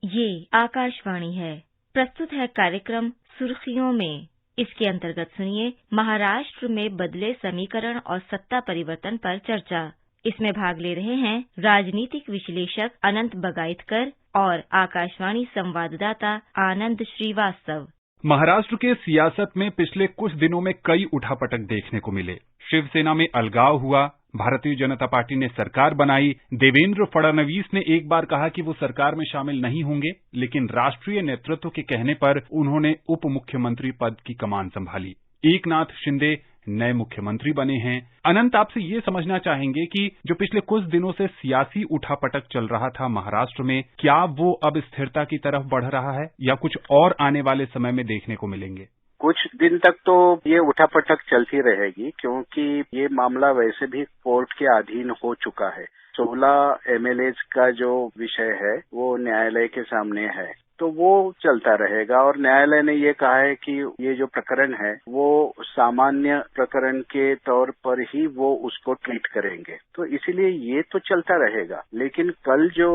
ये आकाशवाणी है। प्रस्तुत है कार्यक्रम सुर्खियों में। इसके अंतर्गत सुनिए महाराष्ट्र में बदले समीकरण और सत्ता परिवर्तन पर चर्चा। इसमें भाग ले रहे हैं राजनीतिक विश्लेषक अनंत बगाइतकर और आकाशवाणी संवाददाता आनंद श्रीवास्तव। महाराष्ट्र के सियासत में पिछले कुछ दिनों में कई उठापटक देखने को मिले। शिवसेना में अलगाव हुआ, भारतीय जनता पार्टी ने सरकार बनाई। देवेंद्र फडणवीस ने एक बार कहा कि वो सरकार में शामिल नहीं होंगे, लेकिन राष्ट्रीय नेतृत्व के कहने पर उन्होंने उप मुख्यमंत्री पद की कमान संभाली। एकनाथ शिंदे नए मुख्यमंत्री बने हैं। अनंत, आपसे ये समझना चाहेंगे कि जो पिछले कुछ दिनों से सियासी उठापटक चल रहा था महाराष्ट्र में, क्या वो अब स्थिरता की तरफ बढ़ रहा है या कुछ और आने वाले समय में देखने को मिलेंगे? कुछ दिन तक तो ये उठापटक चलती रहेगी, क्योंकि ये मामला वैसे भी कोर्ट के अधीन हो चुका है। 16 एमएलएज का जो विषय है वो न्यायालय के सामने है, तो वो चलता रहेगा। और न्यायालय ने ये कहा है कि ये जो प्रकरण है वो सामान्य प्रकरण के तौर पर ही वो उसको ट्रीट करेंगे, तो इसीलिए ये तो चलता रहेगा। लेकिन कल जो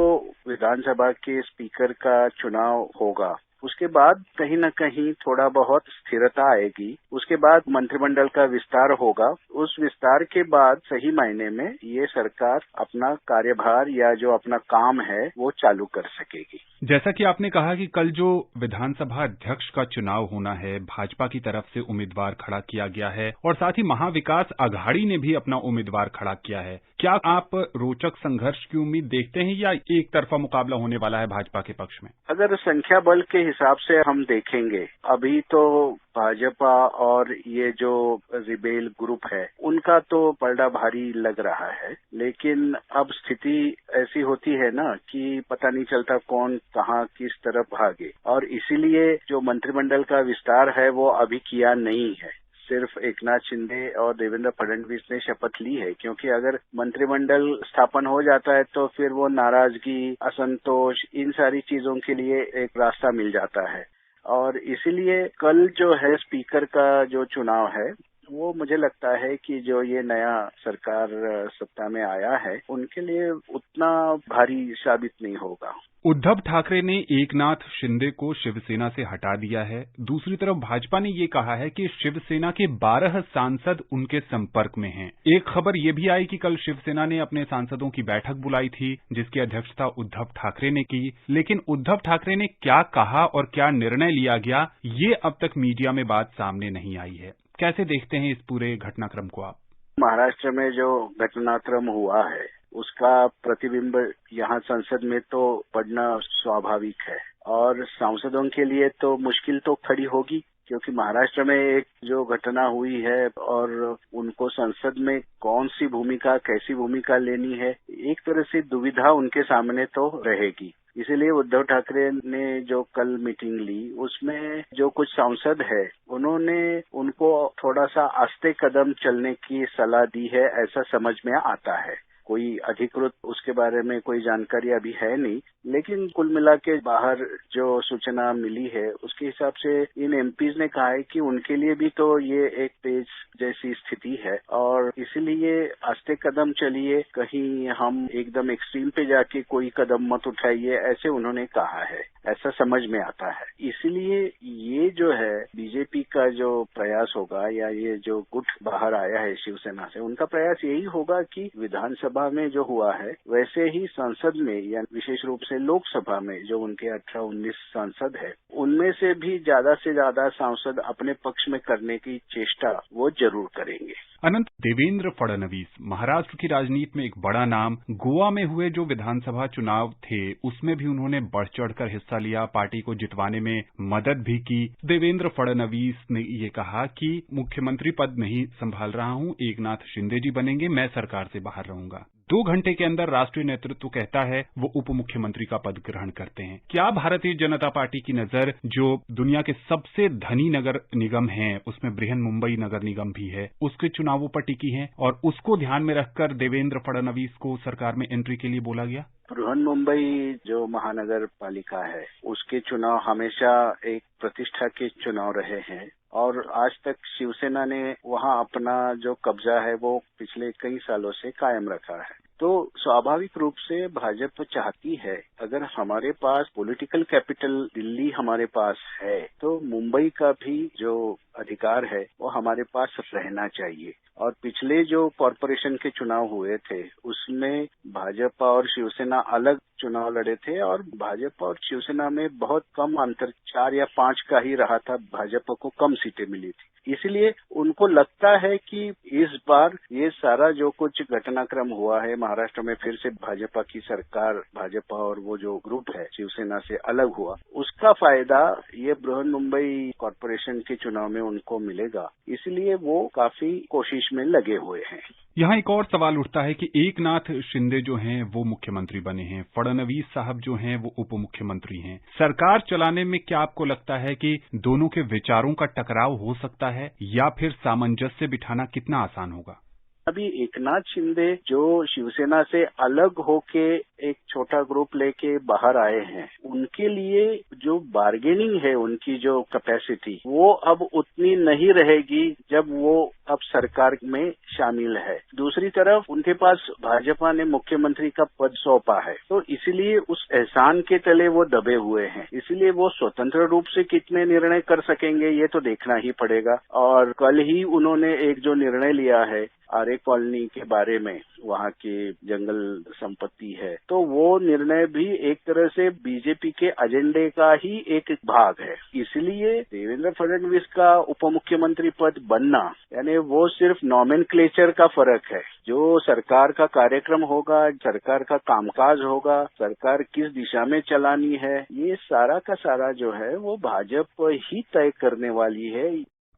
विधानसभा के स्पीकर का चुनाव होगा, उसके बाद कहीं न कहीं थोड़ा बहुत स्थिरता आएगी। उसके बाद मंत्रिमंडल का विस्तार होगा। उस विस्तार के बाद सही मायने में ये सरकार अपना कार्यभार या जो अपना काम है वो चालू कर सकेगी। जैसा कि आपने कहा कि कल जो विधानसभा अध्यक्ष का चुनाव होना है, भाजपा की तरफ से उम्मीदवार खड़ा किया गया है और साथ ही महाविकास आघाड़ी ने भी अपना उम्मीदवार खड़ा किया है। क्या आप रोचक संघर्ष की उम्मीद देखते हैं या एक तरफा मुकाबला होने वाला है भाजपा के पक्ष में? अगर संख्या बल के हिसाब से हम देखेंगे, अभी तो भाजपा और ये जो रिबेल ग्रुप है उनका तो पलड़ा भारी लग रहा है। लेकिन अब स्थिति ऐसी होती है ना कि पता नहीं चलता कौन कहाँ किस तरफ भागे, और इसीलिए जो मंत्रिमंडल का विस्तार है वो अभी किया नहीं है। सिर्फ एकनाथ शिंदे और देवेंद्र फडणवीस ने शपथ ली है, क्योंकि अगर मंत्रिमंडल स्थापन हो जाता है तो फिर वो नाराजगी, असंतोष, इन सारी चीजों के लिए एक रास्ता मिल जाता है। और इसीलिए कल जो है स्पीकर का जो चुनाव है वो मुझे लगता है कि जो ये नया सरकार सत्ता में आया है उनके लिए उतना भारी साबित नहीं होगा। उद्धव ठाकरे ने एकनाथ शिंदे को शिवसेना से हटा दिया है। दूसरी तरफ भाजपा ने ये कहा है कि शिवसेना के 12 सांसद उनके संपर्क में हैं। एक खबर ये भी आई कि कल शिवसेना ने अपने सांसदों की बैठक बुलाई थी, जिसकी अध्यक्षता उद्धव ठाकरे ने की। लेकिन उद्धव ठाकरे ने क्या कहा और क्या निर्णय लिया गया, ये अब तक मीडिया में बात सामने नहीं आई है। कैसे देखते हैं इस पूरे घटनाक्रम को आप? महाराष्ट्र में जो घटनाक्रम हुआ है उसका प्रतिबिंब यहाँ संसद में तो पड़ना स्वाभाविक है, और सांसदों के लिए तो मुश्किल तो खड़ी होगी, क्योंकि महाराष्ट्र में एक जो घटना हुई है और उनको संसद में कौन सी भूमिका, कैसी भूमिका लेनी है, एक तरह से दुविधा उनके सामने तो रहेगी। इसीलिए उद्धव ठाकरे ने जो कल मीटिंग ली उसमें जो कुछ सांसद है उन्होंने उनको थोड़ा सा आस्ते कदम चलने की सलाह दी है, ऐसा समझ में आता है। कोई अधिकृत उसके बारे में कोई जानकारी अभी है नहीं, लेकिन कुल मिला के बाहर जो सूचना मिली है उसके हिसाब से इन एमपीज ने कहा है कि उनके लिए भी तो ये एक तेज जैसी स्थिति है, और इसीलिए आस्ते कदम चलिए, कहीं हम एकदम एक्सट्रीम पे जाके कोई कदम मत उठाइए, ऐसे उन्होंने कहा है, ऐसा समझ में आता है। इसीलिए ये जो है बीजेपी का जो प्रयास होगा या ये जो गुट बाहर आया है शिवसेना से, उनका प्रयास यही होगा कि विधानसभा में जो हुआ है वैसे ही संसद में या विशेष रूप से लोकसभा में जो उनके 18-19 सांसद है उनमें से भी ज्यादा से ज्यादा सांसद अपने पक्ष में करने की चेष्टा वो जरूर करेंगे। अनंत, देवेंद्र फडणवीस महाराष्ट्र की राजनीति में एक बड़ा नाम। गोवा में हुए जो विधानसभा चुनाव थे उसमें भी उन्होंने बढ़ चढ़कर हिस्सा लिया, पार्टी को जितवाने में मदद भी की। देवेंद्र फडणवीस ने ये कहा कि मुख्यमंत्री पद नहीं संभाल रहा हूं, एकनाथ शिंदे जी बनेंगे, मैं सरकार से बाहर रहूंगा। 2 घंटे के अंदर राष्ट्रीय नेतृत्व कहता है वो उप मुख्यमंत्री का पद ग्रहण करते हैं। क्या भारतीय जनता पार्टी की नजर जो दुनिया के सबसे धनी नगर निगम हैं, उसमें बृहन मुंबई नगर निगम भी है, उसके चुनावों पर टिकी है और उसको ध्यान में रखकर देवेंद्र फडणवीस को सरकार में एंट्री के लिए बोला गया? बृहन मुंबई जो महानगर पालिका है उसके चुनाव हमेशा एक प्रतिष्ठा के चुनाव रहे हैं, और आज तक शिवसेना ने वहां अपना जो कब्जा है वो पिछले कई सालों से कायम रखा है। तो स्वाभाविक रूप से भाजपा चाहती है, अगर हमारे पास पॉलिटिकल कैपिटल दिल्ली हमारे पास है, तो मुंबई का भी जो अधिकार है वो हमारे पास रहना चाहिए। और पिछले जो कॉरपोरेशन के चुनाव हुए थे, उसमें भाजपा और शिवसेना अलग चुनाव लड़े थे और भाजपा और शिवसेना में बहुत कम अंतर 4 या 5 का ही रहा था, भाजपा को कम सीटें मिली थी। इसलिए उनको लगता है कि इस बार ये सारा जो कुछ घटनाक्रम हुआ है, महाराष्ट्र में फिर से भाजपा की सरकार, भाजपा और वो जो ग्रुप है शिवसेना से अलग हुआ, उसका फायदा ये बृहन्मुंबई कॉरपोरेशन के चुनाव में उनको मिलेगा। इसलिए वो काफी कोशिश में लगे हुए हैं। यहाँ एक और सवाल उठता है कि एकनाथ शिंदे जो हैं वो मुख्यमंत्री बने हैं, फडणवीस साहब जो हैं वो उप मुख्यमंत्री हैं। सरकार चलाने में क्या आपको लगता है कि दोनों के विचारों का टकराव हो सकता है या फिर सामंजस्य बिठाना कितना आसान होगा? अभी एकनाथ शिंदे जो शिवसेना से अलग होके एक छोटा ग्रुप लेके बाहर आए हैं, उनके लिए जो बार्गेनिंग है, उनकी जो कैपेसिटी, वो अब उतनी नहीं रहेगी जब वो अब सरकार में शामिल है। दूसरी तरफ उनके पास भाजपा ने मुख्यमंत्री का पद सौंपा है, तो इसीलिए उस एहसान के तले वो दबे हुए हैं। इसीलिए वो स्वतंत्र रूप से कितने निर्णय कर सकेंगे ये तो देखना ही पड़ेगा। और कल ही उन्होंने एक जो निर्णय लिया है आरे कॉलोनी के बारे में, वहाँ की जंगल संपत्ति है, तो वो निर्णय भी एक तरह से बीजेपी के एजेंडे का ही एक भाग है। इसलिए देवेंद्र फडणवीस का उप मुख्यमंत्री पद बनना यानी वो सिर्फ नॉमेनक्लेचर का फर्क है। जो सरकार का कार्यक्रम होगा, सरकार का कामकाज होगा, सरकार किस दिशा में चलानी है, ये सारा का सारा जो है वो भाजपा ही तय करने वाली है।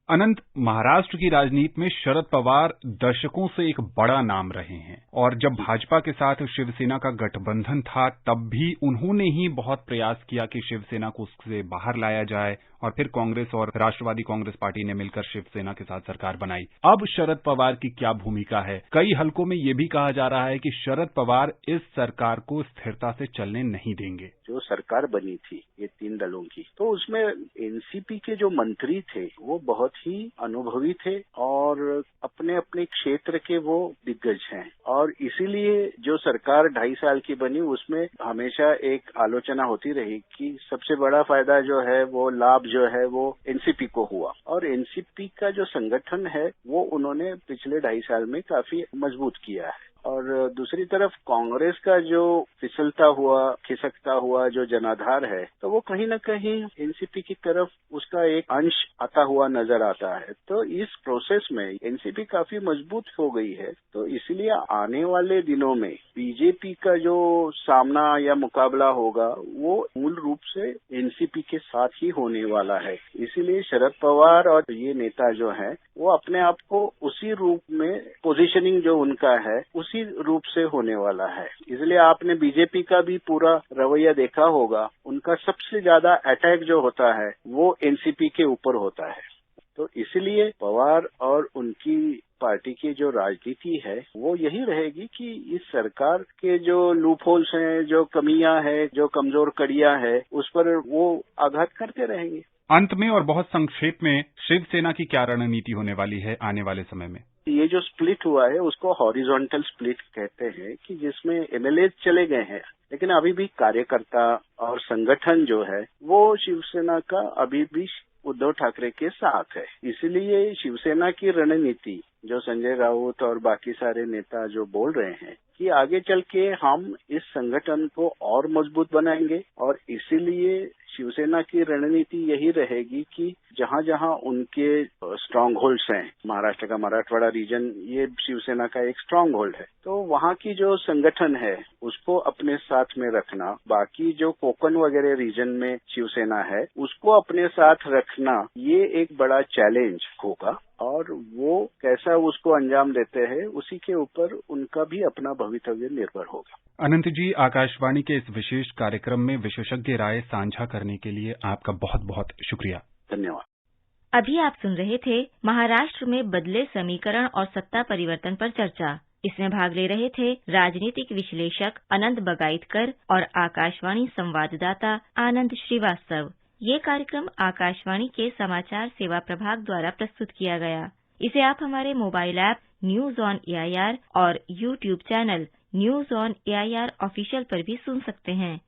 अनंत, महाराष्ट्र की राजनीति में शरद पवार दशकों से एक बड़ा नाम रहे हैं और जब भाजपा के साथ शिवसेना का गठबंधन था तब भी उन्होंने ही बहुत प्रयास किया कि शिवसेना को उससे बाहर लाया जाए और फिर कांग्रेस और राष्ट्रवादी कांग्रेस पार्टी ने मिलकर शिवसेना के साथ सरकार बनाई। अब शरद पवार की क्या भूमिका है? कई हलकों में ये भी कहा जा रहा है कि शरद पवार इस सरकार को स्थिरता से चलने नहीं देंगे। जो सरकार बनी थी ये 3 दलों की, तो उसमें एनसीपी के जो मंत्री थे वो बहुत ही अनुभवी थे और अपने अपने क्षेत्र के वो दिग्गज हैं। और इसीलिए जो सरकार 2.5 साल की बनी उसमें हमेशा एक आलोचना होती रही कि सबसे बड़ा फायदा जो है वो लाभ जो है वो एनसीपी को हुआ। और एनसीपी का जो संगठन है वो उन्होंने पिछले 2.5 साल में काफी मजबूत किया है। और दूसरी तरफ कांग्रेस का जो फिसलता हुआ, खिसकता हुआ जो जनाधार है, तो वो कहीं न कहीं एनसीपी की तरफ उसका एक अंश आता हुआ नजर आता है। तो इस प्रोसेस में एनसीपी काफी मजबूत हो गई है। तो इसलिए आने वाले दिनों में बीजेपी का जो सामना या मुकाबला होगा वो मूल रूप से एनसीपी के साथ ही होने वाला है। इसीलिए शरद पवार और ये नेता जो है वो अपने आप को उसी रूप में पोजीशनिंग जो उनका है उसी रूप से होने वाला है। इसलिए आपने बीजेपी का भी पूरा रवैया देखा होगा, उनका सबसे ज्यादा अटैक जो होता है वो एनसीपी के ऊपर होता है। तो इसलिए पवार और उनकी पार्टी की जो राजनीति है वो यही रहेगी कि इस सरकार के जो लूप होल्स हैं, जो कमियां हैं, जो कमजोर कड़ियां हैं, उस पर वो आघात करते रहेंगे। अंत में और बहुत संक्षेप में शिवसेना की क्या रणनीति होने वाली है आने वाले समय में? ये जो स्प्लिट हुआ है उसको हॉरिजॉन्टल स्प्लिट कहते हैं कि जिसमें एमएलए चले गए हैं लेकिन अभी भी कार्यकर्ता और संगठन जो है वो शिवसेना का अभी भी उद्धव ठाकरे के साथ है। इसलिए शिवसेना की रणनीति जो संजय राउत और बाकी सारे नेता जो बोल रहे हैं कि आगे चल के हम इस संगठन को और मजबूत बनाएंगे और इसीलिए शिवसेना की रणनीति यही रहेगी कि जहां जहां उनके स्ट्रांग होल्ड्स हैं, महाराष्ट्र का मराठवाड़ा रीजन ये शिवसेना का एक स्ट्रांग होल्ड है, तो वहां की जो संगठन है उसको अपने साथ में रखना, बाकी जो कोकण वगैरह रीजन में शिवसेना है उसको अपने साथ रखना, ये एक बड़ा चैलेंज होगा और वो कैसा उसको अंजाम देते हैं उसी के ऊपर उनका भी अपना भवितव्य निर्भर होगा। अनंत जी, आकाशवाणी के इस विशेष कार्यक्रम में विशेषज्ञ राय साझा करने के लिए आपका बहुत बहुत शुक्रिया। धन्यवाद। अभी आप सुन रहे थे महाराष्ट्र में बदले समीकरण और सत्ता परिवर्तन पर चर्चा। इसमें भाग ले रहे थे राजनीतिक विश्लेषक अनंत बगाईतकर और आकाशवाणी संवाददाता आनंद श्रीवास्तव। ये कार्यक्रम आकाशवाणी के समाचार सेवा प्रभाग द्वारा प्रस्तुत किया गया। इसे आप हमारे mobile app news on AIR और YouTube channel news on AIR official पर भी सुन सकते हैं।